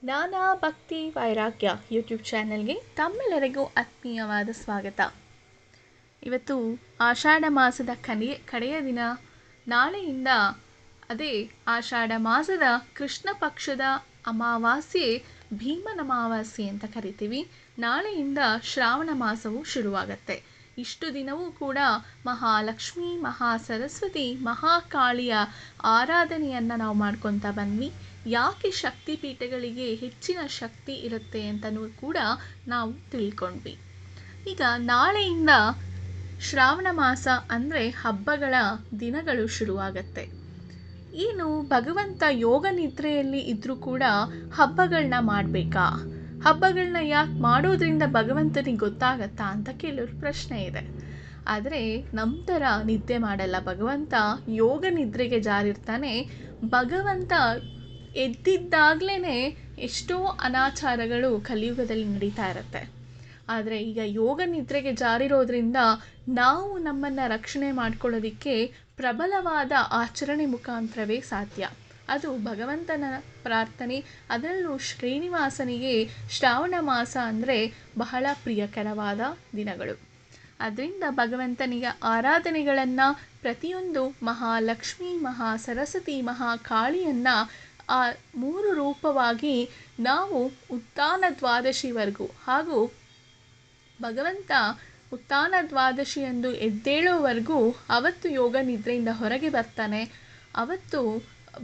ಜ್ಞಾನ ಭಕ್ತಿ ವೈರಾಗ್ಯ ಯೂಟ್ಯೂಬ್ ಚಾನೆಲ್ಗೆ ತಮ್ಮೆಲ್ಲರಿಗೂ ಆತ್ಮೀಯವಾದ ಸ್ವಾಗತ. ಇವತ್ತು ಆಷಾಢ ಮಾಸದ ಕಡೆಯ ದಿನ. ನಾಳೆಯಿಂದ ಅದೇ ಆಷಾಢ ಮಾಸದ ಕೃಷ್ಣ ಪಕ್ಷದ ಅಮಾವಾಸ್ಯೆ ಭೀಮನ ಅಮಾವಾಸ್ಯೆ ಅಂತ ಕರಿತೀವಿ. ನಾಳೆಯಿಂದ ಶ್ರಾವಣ ಮಾಸವು ಶುರುವಾಗತ್ತೆ. ಇಷ್ಟು ದಿನವೂ ಕೂಡ ಮಹಾಲಕ್ಷ್ಮಿ, ಮಹಾಸರಸ್ವತಿ, ಮಹಾಕಾಳಿಯ ಆರಾಧನೆಯನ್ನು ನಾವು ಮಾಡ್ಕೊತಾ ಬಂದ್ವಿ. ಯಾಕೆ ಶಕ್ತಿಪೀಠಗಳಿಗೆ ಹೆಚ್ಚಿನ ಶಕ್ತಿ ಇರುತ್ತೆ ಅಂತಲೂ ಕೂಡ ನಾವು ತಿಳ್ಕೊಂಡ್ವಿ. ಈಗ ನಾಳೆಯಿಂದ ಶ್ರಾವಣ ಮಾಸ ಅಂದರೆ ಹಬ್ಬಗಳ ದಿನಗಳು ಶುರುವಾಗತ್ತೆ. ಏನು ಭಗವಂತ ಯೋಗ ನಿದ್ರೆಯಲ್ಲಿ ಇದ್ದರೂ ಕೂಡ ಹಬ್ಬಗಳನ್ನ ಮಾಡಬೇಕಾ? ಹಬ್ಬಗಳನ್ನ ಯಾಕೆ ಮಾಡೋದ್ರಿಂದ ಭಗವಂತನಿಗೆ ಗೊತ್ತಾಗತ್ತಾ ಅಂತ ಕೆಲವ್ರ ಪ್ರಶ್ನೆ ಇದೆ. ಆದರೆ ನಮ್ಮ ಥರ ನಿದ್ದೆ ಮಾಡಲ್ಲ ಭಗವಂತ. ಯೋಗ ನಿದ್ರೆಗೆ ಜಾರಿರ್ತಾನೆ ಭಗವಂತ. ಎದ್ದಿದ್ದಾಗಲೇ ಎಷ್ಟೋ ಅನಾಚಾರಗಳು ಕಲಿಯುಗದಲ್ಲಿ ನಡೀತಾ ಇರುತ್ತೆ. ಆದರೆ ಈಗ ಯೋಗ ನಿದ್ರೆಗೆ ಜಾರಿರೋದ್ರಿಂದ ನಾವು ನಮ್ಮನ್ನು ರಕ್ಷಣೆ ಮಾಡ್ಕೊಳ್ಳೋದಕ್ಕೆ ಪ್ರಬಲವಾದ ಆಚರಣೆ ಮುಖಾಂತರವೇ ಸಾಧ್ಯ. ಅದು ಭಗವಂತನ ಪ್ರಾರ್ಥನೆ. ಅದರಲ್ಲೂ ಶ್ರೀನಿವಾಸನಿಗೆ ಶ್ರಾವಣ ಮಾಸ ಅಂದರೆ ಬಹಳ ಪ್ರಿಯಕರವಾದ ದಿನಗಳು. ಅದರಿಂದ ಭಗವಂತನಿಗೆ ಆರಾಧನೆಗಳನ್ನು ಪ್ರತಿಯೊಂದು ಮಹಾಲಕ್ಷ್ಮಿ, ಮಹಾಸರಸ್ವತಿ, ಮಹಾಕಾಳಿಯನ್ನು ಆ 3 ರೂಪವಾಗಿ ನಾವು ಉತ್ಥಾನ ದ್ವಾದಶಿವರೆಗೂ, ಹಾಗೂ ಭಗವಂತ ಉತ್ಥಾನ ದ್ವಾದಶಿಯಂದು ಎದ್ದೇಳೋವರೆಗೂ ಅವತ್ತು ಯೋಗ ನಿದ್ರೆಯಿಂದ ಹೊರಗೆ ಬರ್ತಾನೆ. ಅವತ್ತು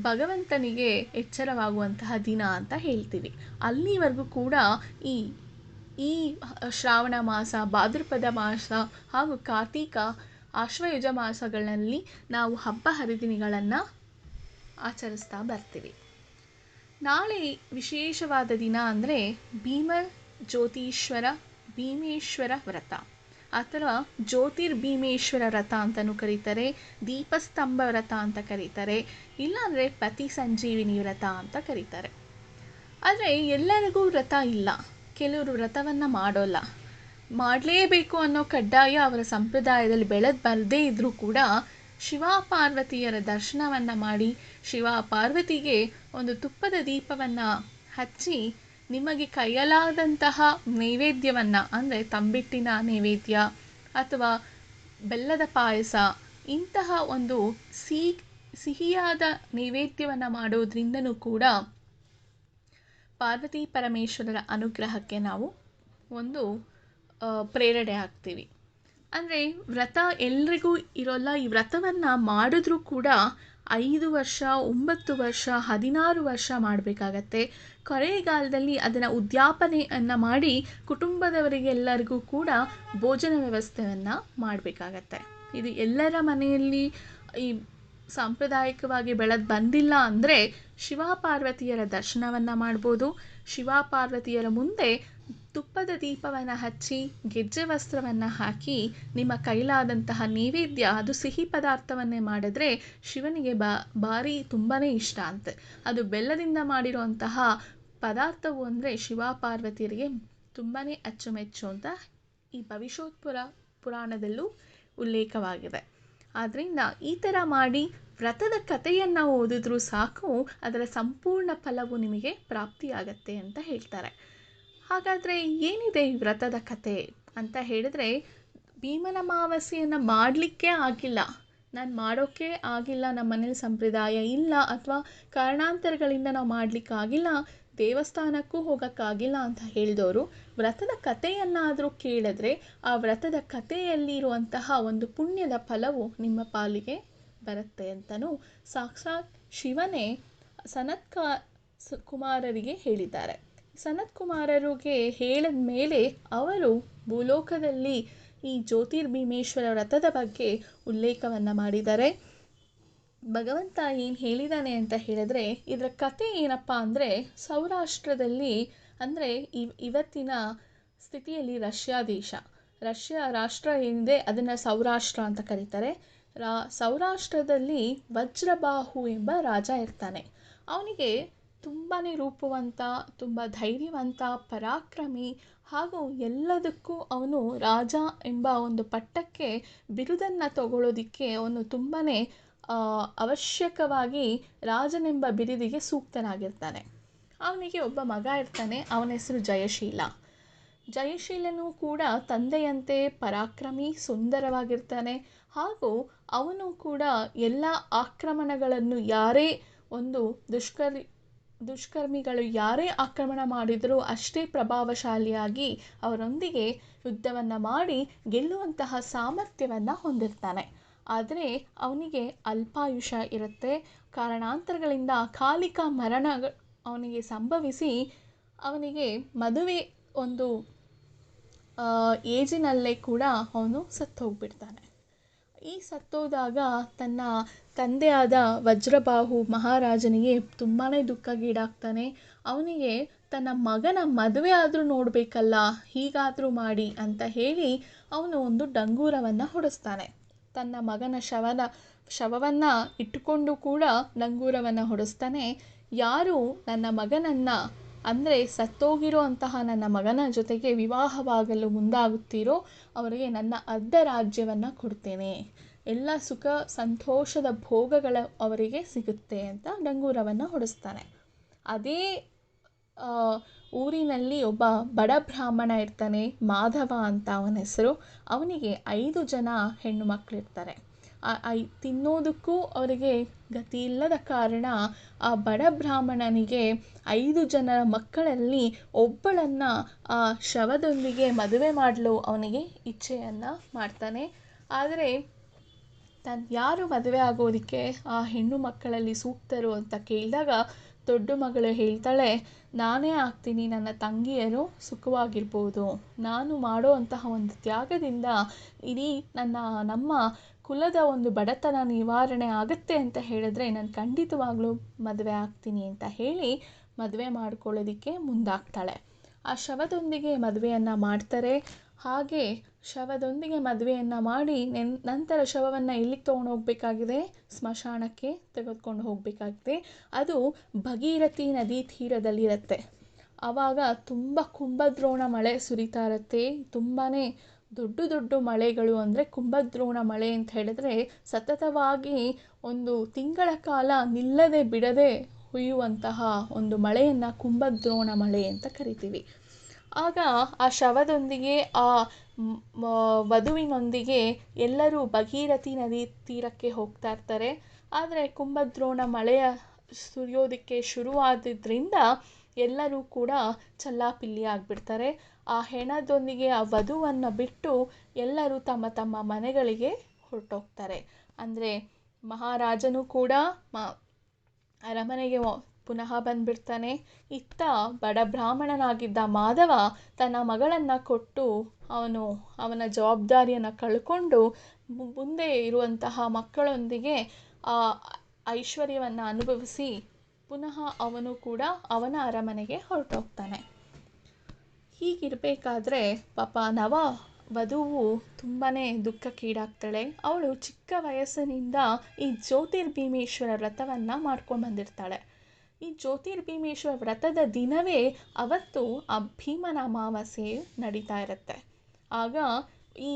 ಭಗವಂತನಿಗೆ ಎಚ್ಚರವಾಗುವಂತಹ ದಿನ ಅಂತ ಹೇಳ್ತೀವಿ. ಅಲ್ಲಿವರೆಗೂ ಕೂಡ ಈ ಶ್ರಾವಣ ಮಾಸ, ಭಾದ್ರಪದ ಮಾಸ ಹಾಗೂ ಕಾರ್ತಿಕ, ಆಶ್ವಯುಜ ಮಾಸಗಳಲ್ಲಿ ನಾವು ಹಬ್ಬ ಹರಿದಿನಗಳನ್ನು ಆಚರಿಸ್ತಾ ಬರ್ತೀವಿ. ನಾಳೆ ವಿಶೇಷವಾದ ದಿನ ಅಂದರೆ ಭೀಮೇಶ್ವರ ವ್ರತ ಅಥವಾ ಜ್ಯೋತಿರ್ಭೀಮೇಶ್ವರ ವ್ರತ ಅಂತಲೂ ಕರೀತಾರೆ. ದೀಪಸ್ತಂಭ ವ್ರತ ಅಂತ ಕರೀತಾರೆ. ಇಲ್ಲಾಂದರೆ ಪತಿ ಸಂಜೀವಿನಿ ವ್ರತ ಅಂತ ಕರೀತಾರೆ. ಆದರೆ ಎಲ್ಲರಿಗೂ ವ್ರತ ಇಲ್ಲ. ಕೆಲವರು ವ್ರತವನ್ನು ಮಾಡೋಲ್ಲ. ಮಾಡಲೇಬೇಕು ಅನ್ನೋ ಕಡ್ಡಾಯ ಅವರ ಸಂಪ್ರದಾಯದಲ್ಲಿ ಬೆಳೆದು ಬರದೇ ಇದ್ದರೂ ಕೂಡ ಶಿವ ಪಾರ್ವತಿಯರ ದರ್ಶನವನ್ನು ಮಾಡಿ, ಶಿವ ಪಾರ್ವತಿಗೆ ಒಂದು ತುಪ್ಪದ ದೀಪವನ್ನು ಹಚ್ಚಿ, ನಿಮಗೆ ಕೈಯಲಾದಂತಹ ನೈವೇದ್ಯವನ್ನು ಅಂದರೆ ತಂಬಿಟ್ಟಿನ ನೈವೇದ್ಯ ಅಥವಾ ಬೆಲ್ಲದ ಪಾಯಸ, ಇಂತಹ ಒಂದು ಸಿಹಿಯಾದ ನೈವೇದ್ಯವನ್ನು ಮಾಡೋದ್ರಿಂದನೂ ಕೂಡ ಪಾರ್ವತಿ ಪರಮೇಶ್ವರರ ಅನುಗ್ರಹಕ್ಕೆ ನಾವು ಒಂದು ಪ್ರೇರಣೆ ಆಗ್ತೀವಿ. ಅಂದರೆ ವ್ರತ ಎಲ್ರಿಗೂ ಇರೋಲ್ಲ. ಈ ವ್ರತವನ್ನು ಮಾಡಿದ್ರೂ ಕೂಡ 5 ವರ್ಷ, 9 ವರ್ಷ, 16 ವರ್ಷ ಮಾಡಬೇಕಾಗತ್ತೆ. ಕೊನೆಗಾಲದಲ್ಲಿ ಅದನ್ನು ಉದ್ಯಾಪನೆಯನ್ನು ಮಾಡಿ ಕುಟುಂಬದವರಿಗೆಲ್ಲರಿಗೂ ಕೂಡ ಭೋಜನ ವ್ಯವಸ್ಥೆಯನ್ನು ಮಾಡಬೇಕಾಗತ್ತೆ. ಇದು ಎಲ್ಲರ ಮನೆಯಲ್ಲಿ ಈ ಸಾಂಪ್ರದಾಯಿಕವಾಗಿ ಬೆಳೆದು ಬಂದಿಲ್ಲ. ಅಂದರೆ ಶಿವ ಪಾರ್ವತಿಯರ ದರ್ಶನವನ್ನು ಮಾಡ್ಬೋದು. ಶಿವ ಪಾರ್ವತಿಯರ ಮುಂದೆ ತುಪ್ಪದ ದೀಪವನ್ನು ಹಚ್ಚಿ, ಗೆಜ್ಜೆ ವಸ್ತ್ರವನ್ನು ಹಾಕಿ, ನಿಮ್ಮ ಕೈಲಾದಂತಹ ನೈವೇದ್ಯ, ಅದು ಸಿಹಿ ಪದಾರ್ಥವನ್ನೇ ಮಾಡಿದ್ರೆ ಶಿವನಿಗೆ ಭಾರಿ ತುಂಬಾ ಇಷ್ಟ ಅಂತೆ. ಅದು ಬೆಲ್ಲದಿಂದ ಮಾಡಿರುವಂತಹ ಪದಾರ್ಥವು ಅಂದರೆ ಶಿವ ಪಾರ್ವತಿಯರಿಗೆ ತುಂಬಾ ಅಚ್ಚುಮೆಚ್ಚು ಅಂತ ಈ ಭವಿಷ್ಯೋತ್ತರ ಪುರಾಣದಲ್ಲೂ ಉಲ್ಲೇಖವಾಗಿದೆ. ಆದ್ದರಿಂದ ಈ ಥರ ಮಾಡಿ ವ್ರತದ ಕಥೆಯನ್ನು ಓದಿದ್ರೂ ಸಾಕು, ಅದರ ಸಂಪೂರ್ಣ ಫಲವು ನಿಮಗೆ ಪ್ರಾಪ್ತಿಯಾಗತ್ತೆ ಅಂತ ಹೇಳ್ತಾರೆ. ಹಾಗಾದರೆ ಏನಿದೆ ಈ ವ್ರತದ ಕಥೆ ಅಂತ ಹೇಳಿದ್ರೆ, ಭೀಮನ ಅಮಾವಾಸ್ಯೆಯನ್ನು ಮಾಡಲಿಕ್ಕೆ ಆಗಿಲ್ಲ, ನಾನು ಮಾಡೋಕ್ಕೆ ಆಗಿಲ್ಲ, ನಮ್ಮ ಮನೇಲಿ ಸಂಪ್ರದಾಯ ಇಲ್ಲ ಅಥವಾ ಕಾರಣಾಂತರಗಳಿಂದ ನಾವು ಮಾಡಲಿಕ್ಕಾಗಿಲ್ಲ, ದೇವಸ್ಥಾನಕ್ಕೂ ಹೋಗೋಕ್ಕಾಗಿಲ್ಲ ಅಂತ ಹೇಳಿದವರು ವ್ರತದ ಕಥೆಯನ್ನಾದರೂ ಕೇಳಿದ್ರೆ ಆ ವ್ರತದ ಕಥೆಯಲ್ಲಿರುವಂತಹ ಒಂದು ಪುಣ್ಯದ ಫಲವು ನಿಮ್ಮ ಪಾಲಿಗೆ ಬರುತ್ತೆ ಅಂತಲೂ ಸಾಕ್ಷಾತ್ ಶಿವನೇ ಕುಮಾರರಿಗೆ ಹೇಳಿದ್ದಾರೆ. ಕುಮಾರರಿಗೆ ಹೇಳಿದ ಮೇಲೆ ಅವರು ಭೂಲೋಕದಲ್ಲಿ ಈ ಜ್ಯೋತಿರ್ಭೀಮೇಶ್ವರ ವ್ರತದ ಬಗ್ಗೆ ಉಲ್ಲೇಖವನ್ನು ಮಾಡಿದ್ದಾರೆ. ಭಗವಂತ ಏನು ಹೇಳಿದ್ದಾನೆ ಅಂತ ಹೇಳಿದ್ರೆ, ಇದರ ಕತೆ ಏನಪ್ಪ ಅಂದರೆ, ಸೌರಾಷ್ಟ್ರದಲ್ಲಿ ಅಂದರೆ ಇವತ್ತಿನ ಸ್ಥಿತಿಯಲ್ಲಿ ರಷ್ಯಾ ರಾಷ್ಟ್ರ ಏನಿದೆ ಅದನ್ನು ಸೌರಾಷ್ಟ್ರ ಅಂತ ಕರೀತಾರೆ. ಸೌರಾಷ್ಟ್ರದಲ್ಲಿ ವಜ್ರಬಾಹು ಎಂಬ ರಾಜ ಇರ್ತಾನೆ. ಅವನಿಗೆ ತುಂಬಾ ರೂಪವಂತ, ತುಂಬ ಧೈರ್ಯವಂತ, ಪರಾಕ್ರಮಿ, ಹಾಗೂ ಎಲ್ಲದಕ್ಕೂ ಅವನು ರಾಜ ಎಂಬ ಒಂದು ಪಟ್ಟಕ್ಕೆ ಬಿರುದನ್ನು ತಗೊಳ್ಳೋದಕ್ಕೆ ಅವನು ತುಂಬಾ ಅವಶ್ಯಕವಾಗಿ ರಾಜನೆಂಬ ಬಿರುದಿಗೆ ಸೂಕ್ತನಾಗಿರ್ತಾನೆ. ಅವನಿಗೆ ಒಬ್ಬ ಮಗ ಇರ್ತಾನೆ, ಅವನ ಹೆಸರು ಜಯಶೀಲ. ಜಯಶೀಲನು ಕೂಡ ತಂದೆಯಂತೆ ಪರಾಕ್ರಮಿ, ಸುಂದರವಾಗಿರ್ತಾನೆ. ಹಾಗೂ ಅವನು ಕೂಡ ಎಲ್ಲ ಆಕ್ರಮಣಗಳನ್ನು ಯಾರೇ ಒಂದು ದುಷ್ಕರ್ಮಿಗಳು ಯಾರೇ ಆಕ್ರಮಣ ಮಾಡಿದರೂ ಅಷ್ಟೇ ಪ್ರಭಾವಶಾಲಿಯಾಗಿ ಅವರೊಂದಿಗೆ ಯುದ್ಧವನ್ನು ಮಾಡಿ ಗೆಲ್ಲುವಂತಹ ಸಾಮರ್ಥ್ಯವನ್ನು ಹೊಂದಿರ್ತಾನೆ. ಆದರೆ ಅವನಿಗೆ ಅಲ್ಪಾಯುಷ ಇರುತ್ತೆ. ಕಾರಣಾಂತರಗಳಿಂದ ಅಕಾಲಿಕ ಮರಣ ಅವನಿಗೆ ಸಂಭವಿಸಿ ಅವನಿಗೆ ಮದುವೆ ಒಂದು ಏಜಿನಲ್ಲೇ ಕೂಡ ಅವನು ಸತ್ತೋಗ್ಬಿಡ್ತಾನೆ. ಈ ಸತ್ತೋದಾಗ ತನ್ನ ತಂದೆಯಾದ ವಜ್ರಬಾಹು ಮಹಾರಾಜನಿಗೆ ತುಂಬಾ ದುಃಖಗೀಡಾಗ್ತಾನೆ. ಅವನಿಗೆ ತನ್ನ ಮಗನ ಮದುವೆ ಆದರೂ ನೋಡಬೇಕಲ್ಲ, ಹೀಗಾದರೂ ಮಾಡಿ ಅಂತ ಹೇಳಿ ಅವನು ಒಂದು ಡಂಗೂರವನ್ನು ಹೊಡೆಸ್ತಾನೆ. ತನ್ನ ಮಗನ ಶವವನ್ನು ಇಟ್ಟುಕೊಂಡು ಕೂಡ ಡಂಗೂರವನ್ನು ಹೊಡೆಸ್ತಾನೆ. ಯಾರು ನನ್ನ ಮಗನನ್ನು ಅಂದರೆ ಸತ್ತೋಗಿರೋ ಅಂತಹ ನನ್ನ ಮಗನ ಜೊತೆಗೆ ವಿವಾಹವಾಗಲು ಮುಂದಾಗುತ್ತೀರೋ ಅವರಿಗೆ ನನ್ನ ಅರ್ಧ ರಾಜ್ಯವನ್ನು ಕೊಡ್ತೇನೆ, ಎಲ್ಲ ಸುಖ ಸಂತೋಷದ ಭೋಗಗಳ ಅವರಿಗೆ ಸಿಗುತ್ತೆ ಅಂತ ಡಂಗೂರವನ್ನು ಹೊಡೆಸ್ತಾನೆ. ಅದೇ ಊರಿನಲ್ಲಿ ಒಬ್ಬ ಬಡ ಬ್ರಾಹ್ಮಣ ಇರ್ತಾನೆ, ಮಾಧವ ಅಂತ ಅವನ ಹೆಸರು. ಅವನಿಗೆ 5 ಜನ ಹೆಣ್ಣು ಮಕ್ಕಳಿರ್ತಾರೆ. ತಿನ್ನೋದಕ್ಕೂ ಅವರಿಗೆ ಗತಿ ಇಲ್ಲದ ಕಾರಣ ಆ ಬಡ ಬ್ರಾಹ್ಮಣನಿಗೆ 5 ಜನರ ಮಕ್ಕಳಲ್ಲಿ ಒಬ್ಬಳನ್ನು ಆ ಶವದೊಂದಿಗೆ ಮದುವೆ ಮಾಡಲು ಅವನಿಗೆ ಇಚ್ಛೆಯನ್ನು ಮಾಡ್ತಾನೆ. ಆದರೆ ಯಾರು ಮದುವೆ ಆಗೋದಕ್ಕೆ ಆ ಹೆಣ್ಣು ಮಕ್ಕಳಲ್ಲಿ ಸೂಕ್ತರು ಅಂತ ಕೇಳಿದಾಗ ದೊಡ್ಡ ಮಗಳು ಹೇಳ್ತಾಳೆ, ನಾನೇ ಆಗ್ತೀನಿ, ನನ್ನ ತಂಗಿಯರು ಸುಖವಾಗಿರ್ಬೋದು. ನಾನು ಮಾಡೋ ಅಂತಹ ಒಂದು ತ್ಯಾಗದಿಂದ ಇಡೀ ನಮ್ಮ ಕುಲದ ಒಂದು ಬಡತನ ನಿವಾರಣೆ ಆಗುತ್ತೆ ಅಂತ ಹೇಳಿದ್ರೆ ನಾನು ಖಂಡಿತವಾಗ್ಲೂ ಮದುವೆ ಆಗ್ತೀನಿ ಅಂತ ಹೇಳಿ ಮದುವೆ ಮಾಡ್ಕೊಳ್ಳೋದಕ್ಕೆ ಮುಂದಾಗ್ತಾಳೆ. ಆ ಶವದೊಂದಿಗೆ ಮದುವೆಯನ್ನು ಮಾಡ್ತಾರೆ. ಹಾಗೆ ಶವದೊಂದಿಗೆ ಮದುವೆಯನ್ನು ಮಾಡಿ ನಂತರ ಶವವನ್ನು ಎಲ್ಲಿಗೆ ತೊಗೊಂಡು ಹೋಗಬೇಕಾಗಿದೆ, ಸ್ಮಶಾನಕ್ಕೆ ತೆಗೆದುಕೊಂಡು ಹೋಗಬೇಕಾಗಿದೆ. ಅದು ಭಗೀರಥಿ ನದಿ ತೀರದಲ್ಲಿರುತ್ತೆ. ಆವಾಗ ತುಂಬ ಕುಂಭದ್ರೋಣ ಮಳೆ ಸುರಿತಾ ಇರುತ್ತೆ. ತುಂಬಾ ದೊಡ್ಡ ಮಳೆಗಳು ಅಂದರೆ ಕುಂಭದ್ರೋಣ ಮಳೆ ಅಂತ ಹೇಳಿದ್ರೆ ಸತತವಾಗಿ ಒಂದು ತಿಂಗಳ ಕಾಲ ನಿಲ್ಲದೆ ಬಿಡದೆ ಹುಯ್ಯುವಂತಹ ಒಂದು ಮಳೆಯನ್ನು ಕುಂಭದ್ರೋಣ ಮಳೆ ಅಂತ ಕರಿತೀವಿ. ಆಗ ಆ ಶವದೊಂದಿಗೆ ಆ ವಧುವಿನೊಂದಿಗೆ ಎಲ್ಲರೂ ಭಗೀರಥಿ ನದಿ ತೀರಕ್ಕೆ ಹೋಗ್ತಾ ಇರ್ತಾರೆ. ಆದರೆ ಕುಂಭದ್ರೋಣ ಮಳೆಯ ಸುರಿಯೋದಕ್ಕೆ ಶುರುವಾದಿದ್ದರಿಂದ ಎಲ್ಲರೂ ಕೂಡ ಚಲ್ಲಾಪಿಲ್ಲಿ ಆಗಿಬಿಡ್ತಾರೆ. ಆ ಹೆಣದೊಂದಿಗೆ ಆ ವಧುವನ್ನು ಬಿಟ್ಟು ಎಲ್ಲರೂ ತಮ್ಮ ತಮ್ಮ ಮನೆಗಳಿಗೆ ಹೊರಟೋಗ್ತಾರೆ. ಅಂದರೆ ಮಹಾರಾಜನು ಕೂಡ ಅರಮನೆಗೆ ಪುನಃ ಬಂದುಬಿಡ್ತಾನೆ. ಇತ್ತ ಬಡ ಬ್ರಾಹ್ಮಣನಾಗಿದ್ದ ಮಾಧವ ತನ್ನ ಮಗಳನ್ನು ಕೊಟ್ಟು ಅವನ ಜವಾಬ್ದಾರಿಯನ್ನು ಕಳ್ಕೊಂಡು ಮುಂದೆ ಇರುವಂತಹ ಮಕ್ಕಳೊಂದಿಗೆ ಆ ಐಶ್ವರ್ಯವನ್ನು ಅನುಭವಿಸಿ ಪುನಃ ಅವನು ಕೂಡ ಅವನ ಅರಮನೆಗೆ ಹೊರಟೋಗ್ತಾನೆ. ಹೀಗಿರಬೇಕಾದ್ರೆ ಪಾಪ ವಧುವು ತುಂಬಾ ದುಃಖಕ್ಕೀಡಾಗ್ತಾಳೆ. ಅವಳು ಚಿಕ್ಕ ವಯಸ್ಸಿನಿಂದ ಈ ಜ್ಯೋತಿರ್ಭೀಮೇಶ್ವರ ವ್ರತವನ್ನು ಮಾಡ್ಕೊಂಡು ಬಂದಿರ್ತಾಳೆ. ಈ ಜ್ಯೋತಿರ್ಭೀಮೇಶ್ವರ ವ್ರತದ ದಿನವೇ ಅವತ್ತು ಆ ಭೀಮನ ಅಮಾವಾಸ್ಯೆ ನಡೀತಾ ಇರುತ್ತೆ. ಆಗ ಈ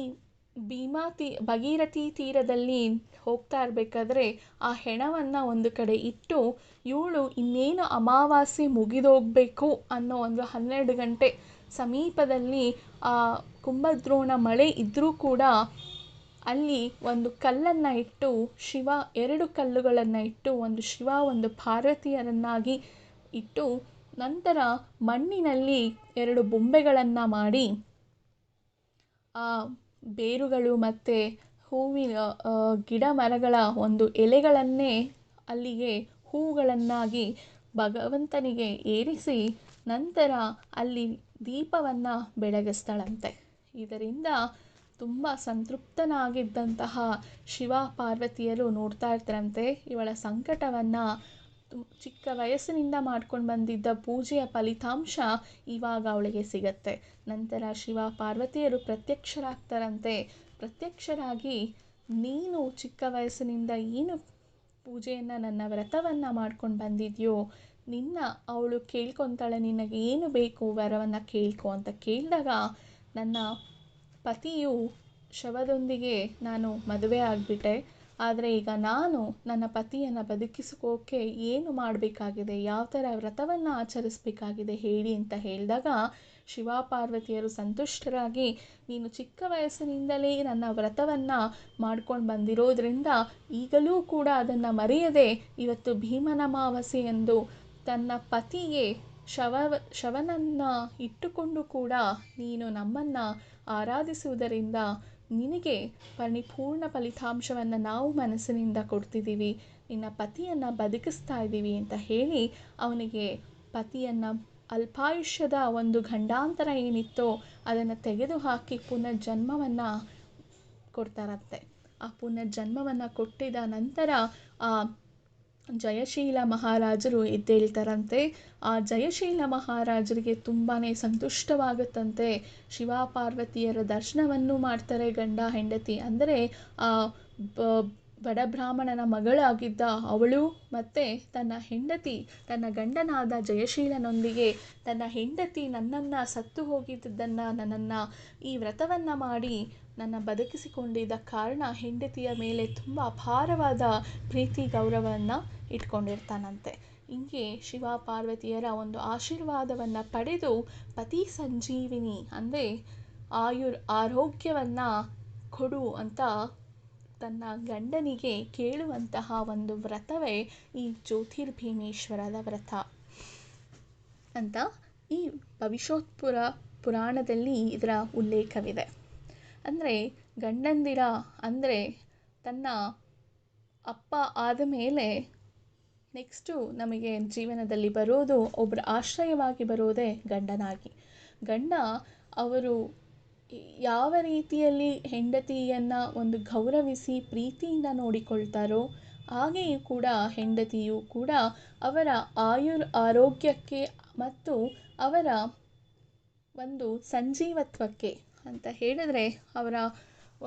ಭಗೀರಥಿ ತೀರದಲ್ಲಿ ಹೋಗ್ತಾ ಇರಬೇಕಾದ್ರೆ ಆ ಹೆಣವನ್ನು ಒಂದು ಕಡೆ ಇಟ್ಟು ಇವಳು ಇನ್ನೇನು ಅಮಾವಾಸ್ಯೆ ಮುಗಿದೋಗಬೇಕು ಅನ್ನೋ ಒಂದು 12 ಗಂಟೆ ಸಮೀಪದಲ್ಲಿ ಆ ಕುಂಭದ್ರೋಣ ಮಳೆ ಇದ್ದರೂ ಕೂಡ ಅಲ್ಲಿ ಒಂದು ಕಲ್ಲನ್ನು ಇಟ್ಟು ಶಿವ 2 ಕಲ್ಲುಗಳನ್ನು ಇಟ್ಟು ಒಂದು ಶಿವ ಒಂದು ಪಾರ್ವತಿಯರನ್ನಾಗಿ ಇಟ್ಟು ನಂತರ ಮಣ್ಣಿನಲ್ಲಿ 2 ಬೊಂಬೆಗಳನ್ನು ಮಾಡಿ ಆ ಬೇರುಗಳು ಮತ್ತು ಹೂವಿನ ಗಿಡ ಮರಗಳ ಒಂದು ಎಲೆಗಳನ್ನೇ ಅಲ್ಲಿಗೆ ಹೂಗಳನ್ನಾಗಿ ಭಗವಂತನಿಗೆ ಏರಿಸಿ ನಂತರ ಅಲ್ಲಿ ದೀಪವನ್ನು ಬೆಳಗಿಸ್ತಾಳಂತೆ. ಇದರಿಂದ ತುಂಬ ಸಂತೃಪ್ತನಾಗಿದ್ದಂತಹ ಶಿವ ಪಾರ್ವತಿಯರು ನೋಡ್ತಾ ಇರ್ತಾರಂತೆ. ಇವಳ ಸಂಕಟವನ್ನು ಚಿಕ್ಕ ವಯಸ್ಸಿನಿಂದ ಮಾಡ್ಕೊಂಡು ಬಂದಿದ್ದ ಪೂಜೆಯ ಫಲಿತಾಂಶ ಇವಾಗ ಅವಳಿಗೆ ಸಿಗತ್ತೆ. ನಂತರ ಶಿವ ಪಾರ್ವತಿಯರು ಪ್ರತ್ಯಕ್ಷರಾಗ್ತಾರಂತೆ. ಪ್ರತ್ಯಕ್ಷರಾಗಿ ನೀನು ಚಿಕ್ಕ ವಯಸ್ಸಿನಿಂದ ಏನು ಪೂಜೆಯನ್ನು ನನ್ನ ವ್ರತವನ್ನು ಮಾಡ್ಕೊಂಡು ಬಂದಿದೆಯೋ ಅವಳು ಕೇಳ್ಕೊತಾಳೆ, ನಿನಗೆ ಏನು ಬೇಕು ವರವನ್ನು ಕೇಳ್ಕೊ ಅಂತ ಕೇಳಿದಾಗ ನನ್ನ ಪತಿಯು ಶವದೊಂದಿಗೆ ನಾನು ಮದುವೆ ಆಗಿಬಿಟ್ಟೆ. ಆದರೆ ಈಗ ನಾನು ನನ್ನ ಪತಿಯನ್ನು ಬದುಕಿಸ್ಕೋಕೆ ಏನು ಮಾಡಬೇಕಾಗಿದೆ, ಯಾವ ಥರ ವ್ರತವನ್ನು ಆಚರಿಸಬೇಕಾಗಿದೆ ಹೇಳಿ ಅಂತ ಹೇಳಿದಾಗ ಶಿವಪಾರ್ವತಿಯರು ಸಂತುಷ್ಟರಾಗಿ, ನೀನು ಚಿಕ್ಕ ವಯಸ್ಸಿನಿಂದಲೇ ನನ್ನ ವ್ರತವನ್ನು ಮಾಡ್ಕೊಂಡು ಬಂದಿರೋದ್ರಿಂದ ಈಗಲೂ ಕೂಡ ಅದನ್ನು ಮರೆಯದೆ ಇವತ್ತು ಭೀಮನ ಅಮಾವಾಸ್ಯೆ ಎಂದು ತನ್ನ ಪತಿಗೆ ಶವನನ್ನು ಇಟ್ಟುಕೊಂಡು ಕೂಡ ನೀನು ನಮ್ಮನ್ನು ಆರಾಧಿಸುವುದರಿಂದ ನಿನಗೆ ಪರಿಪೂರ್ಣ ಫಲಿತಾಂಶವನ್ನು ನಾವು ಮನಸ್ಸಿನಿಂದ ಕೊಡ್ತಿದ್ದೀವಿ, ನಿನ್ನ ಪತಿಯನ್ನು ಬದುಕಿಸ್ತಾ ಇದ್ದೀವಿ ಅಂತ ಹೇಳಿ ಅವನಿಗೆ ಪತಿಯನ್ನು ಅಲ್ಪಾಯುಷ್ಯದ ಒಂದು ಗಂಡಾಂತರ ಏನಿತ್ತೋ ಅದನ್ನು ತೆಗೆದುಹಾಕಿ ಪುನರ್ಜನ್ಮವನ್ನು ಕೊಡ್ತಾರಂತೆ. ಆ ಪುನರ್ಜನ್ಮವನ್ನು ಕೊಟ್ಟಿದ ನಂತರ ಆ ಜಯಶೀಲ ಮಹಾರಾಜರು ಎದ್ದೇಳ್ತಾರಂತೆ. ಆ ಜಯಶೀಲ ಮಹಾರಾಜರಿಗೆ ತುಂಬಾ ಸಂತುಷ್ಟವಾಗುತ್ತಂತೆ. ಶಿವಪಾರ್ವತಿಯರ ದರ್ಶನವನ್ನು ಮಾಡ್ತಾರೆ ಗಂಡ ಹೆಂಡತಿ. ಅಂದರೆ ಆ ಬಡ ಬ್ರಾಹ್ಮಣನ ಮಗಳಾಗಿದ್ದ ಅವಳು ಮತ್ತು ತನ್ನ ಹೆಂಡತಿ, ತನ್ನ ಗಂಡನಾದ ಜಯಶೀಲನೊಂದಿಗೆ ತನ್ನ ಹೆಂಡತಿ ನನ್ನನ್ನು ಸತ್ತು ಹೋಗಿದ್ದನ್ನು, ನನ್ನನ್ನು ಈ ವ್ರತವನ್ನು ಮಾಡಿ ನನ್ನ ಬದುಕಿಸಿಕೊಂಡಿದ್ದ ಕಾರಣ ಹೆಂಡತಿಯ ಮೇಲೆ ತುಂಬ ಅಪಾರವಾದ ಪ್ರೀತಿ ಗೌರವವನ್ನು ಇಟ್ಕೊಂಡಿರ್ತಾನಂತೆ. ಹಿಂಗೆ ಶಿವಪಾರ್ವತಿಯರ ಒಂದು ಆಶೀರ್ವಾದವನ್ನು ಪಡೆದು ಪತಿ ಸಂಜೀವಿನಿ ಅಂದರೆ ಆರೋಗ್ಯವನ್ನು ಕೊಡು ಅಂತ ತನ್ನ ಗಂಡನಿಗೆ ಕೇಳುವಂತಹ ಒಂದು ವ್ರತವೇ ಈ ಜ್ಯೋತಿರ್ಭೀಮೇಶ್ವರದ ವ್ರತ ಅಂತ ಈ ಭವಿಷ್ಯೋತ್ತರ ಪುರಾಣದಲ್ಲಿ ಇದರ ಉಲ್ಲೇಖವಿದೆ. ಅಂದರೆ ಗಂಡಂದಿರ ಅಂದರೆ ತನ್ನ ಅಪ್ಪ ಆದ ಮೇಲೆ ನೆಕ್ಸ್ಟು ನಮಗೆ ಜೀವನದಲ್ಲಿ ಬರೋದು ಒಬ್ಬರ ಆಶ್ರಯವಾಗಿ ಬರೋದೇ ಗಂಡನಾಗಿ. ಗಂಡ ಅವರು ಯಾವ ರೀತಿಯಲ್ಲಿ ಹೆಂಡತಿಯನ್ನು ಒಂದು ಗೌರವಿಸಿ ಪ್ರೀತಿಯಿಂದ ನೋಡಿಕೊಳ್ತಾರೋ ಹಾಗೆಯೂ ಕೂಡ ಹೆಂಡತಿಯು ಕೂಡ ಅವರ ಆರೋಗ್ಯಕ್ಕೆ ಮತ್ತು ಅವರ ಒಂದು ಸಂಜೀವತ್ವಕ್ಕೆ ಅಂತ ಹೇಳಿದ್ರೆ ಅವರ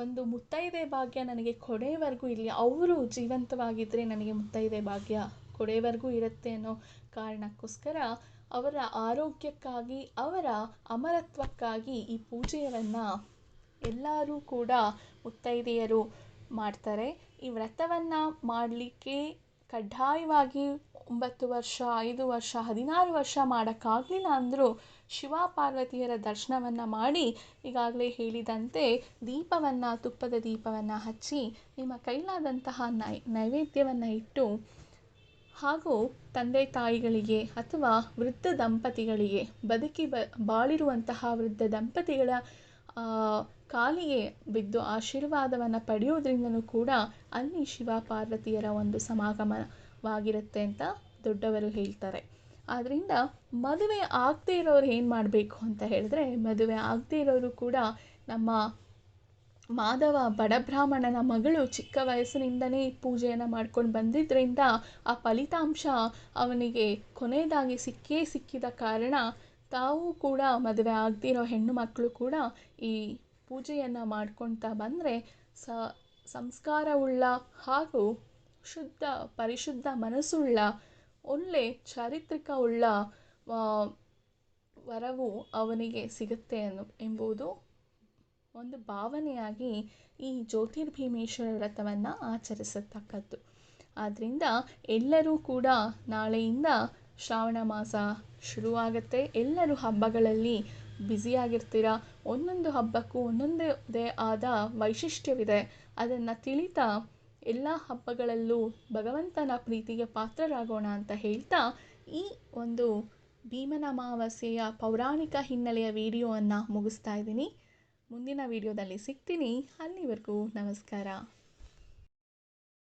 ಒಂದು ಮುತ್ತೈದೆ ಭಾಗ್ಯ ನನಗೆ ಕೊನೆಯವರೆಗೂ ಇರಲಿ, ಅವರು ಜೀವಂತವಾಗಿದ್ದರೆ ನನಗೆ ಮುತ್ತೈದೆ ಭಾಗ್ಯ ಕೊನೆಯವರೆಗೂ ಇರುತ್ತೆ ಅನ್ನೋ ಕಾರಣಕ್ಕೋಸ್ಕರ ಅವರ ಆರೋಗ್ಯಕ್ಕಾಗಿ ಅವರ ಅಮರತ್ವಕ್ಕಾಗಿ ಈ ಪೂಜೆಯನ್ನು ಎಲ್ಲರೂ ಕೂಡ ಮುತ್ತೈದೆಯರು ಮಾಡ್ತಾರೆ. ಈ ವ್ರತವನ್ನು ಮಾಡಲಿಕ್ಕೆ ಕಡ್ಡಾಯವಾಗಿ 9 ವರ್ಷ, 5 ವರ್ಷ, 16 ವರ್ಷ ಮಾಡೋಕ್ಕಾಗಲಿಲ್ಲ ಅಂದರೂ ಶಿವಪಾರ್ವತಿಯರ ದರ್ಶನವನ್ನು ಮಾಡಿ ಈಗಾಗಲೇ ಹೇಳಿದಂತೆ ದೀಪವನ್ನು, ತುಪ್ಪದ ದೀಪವನ್ನು ಹಚ್ಚಿ ನಿಮ್ಮ ಕೈಲಾದಂತಹ ನೈವೇದ್ಯವನ್ನು ಇಟ್ಟು ಹಾಗೂ ತಂದೆ ತಾಯಿಗಳಿಗೆ ಅಥವಾ ವೃದ್ಧ ದಂಪತಿಗಳಿಗೆ ಬಾಳಿರುವಂತಹ ವೃದ್ಧ ದಂಪತಿಗಳ ಕಾಲಿಗೆ ಬಿದ್ದು ಆಶೀರ್ವಾದವನ್ನು ಪಡೆಯೋದ್ರಿಂದನೂ ಕೂಡ ಅಲ್ಲಿ ಶಿವಪಾರ್ವತಿಯರ ಒಂದು ಸಮಾಗಮವಾಗಿರುತ್ತೆ ಅಂತ ದೊಡ್ಡವರು ಹೇಳ್ತಾರೆ. ಆದ್ದರಿಂದ ಮದುವೆ ಆಗದೇ ಇರೋರು ಏನು ಮಾಡಬೇಕು ಅಂತ ಹೇಳಿದ್ರೆ, ಮದುವೆ ಆಗದೇ ಇರೋರು ಕೂಡ ನಮ್ಮ ಮಾಧವ ಬಡ ಬ್ರಾಹ್ಮಣನ ಮಗಳು ಚಿಕ್ಕ ವಯಸ್ಸಿನಿಂದಲೇ ಪೂಜೆಯನ್ನು ಮಾಡ್ಕೊಂಡು ಬಂದಿದ್ದರಿಂದ ಆ ಫಲಿತಾಂಶ ಅವನಿಗೆ ಕೊನೆಯದಾಗಿ ಸಿಕ್ಕಿದ ಕಾರಣ ತಾವು ಕೂಡ ಮದುವೆ ಆಗದಿರೋ ಹೆಣ್ಣು ಮಕ್ಕಳು ಕೂಡ ಈ ಪೂಜೆಯನ್ನು ಮಾಡ್ಕೊಳ್ತಾ ಬಂದರೆ ಸಂಸ್ಕಾರವುಳ್ಳ ಹಾಗೂ ಪರಿಶುದ್ಧ ಮನಸ್ಸುಳ್ಳ ಒಳ್ಳೆ ಚಾರಿತ್ರಿಕವುಳ್ಳ ವರವು ಅವನಿಗೆ ಸಿಗುತ್ತೆ ಎಂಬುದು ಒಂದು ಭಾವನೆಯಾಗಿ ಈ ಜ್ಯೋತಿರ್ಭೀಮೇಶ್ವರ ವ್ರತವನ್ನು ಆಚರಿಸತಕ್ಕದ್ದು. ಆದ್ದರಿಂದ ಎಲ್ಲರೂ ಕೂಡ ನಾಳೆಯಿಂದ ಶ್ರಾವಣ ಮಾಸ ಶುರುವಾಗುತ್ತೆ. ಎಲ್ಲರೂ ಹಬ್ಬಗಳಲ್ಲಿ ಬ್ಯುಸಿಯಾಗಿರ್ತೀರ. ಒಂದೊಂದು ಹಬ್ಬಕ್ಕೂ ಒಂದೊಂದೇ ಆದ ವೈಶಿಷ್ಟ್ಯವಿದೆ. ಅದನ್ನು ತಿಳಿತಾ ಎಲ್ಲ ಹಬ್ಬಗಳಲ್ಲೂ ಭಗವಂತನ ಪ್ರೀತಿಗೆ ಪಾತ್ರರಾಗೋಣ ಅಂತ ಹೇಳ್ತಾ ಈ ಒಂದು ಭೀಮನ ಅಮಾವಾಸ್ಯೆಯ ಪೌರಾಣಿಕ ಹಿನ್ನೆಲೆಯ ವಿಡಿಯೋವನ್ನು ಮುಗಿಸ್ತಾ ಇದ್ದೀನಿ. ಮುಂದಿನ ವಿಡಿಯೋದಲ್ಲಿ ಸಿಗ್ತೀನಿ. ಅಲ್ಲಿವರೆಗೂ ನಮಸ್ಕಾರ.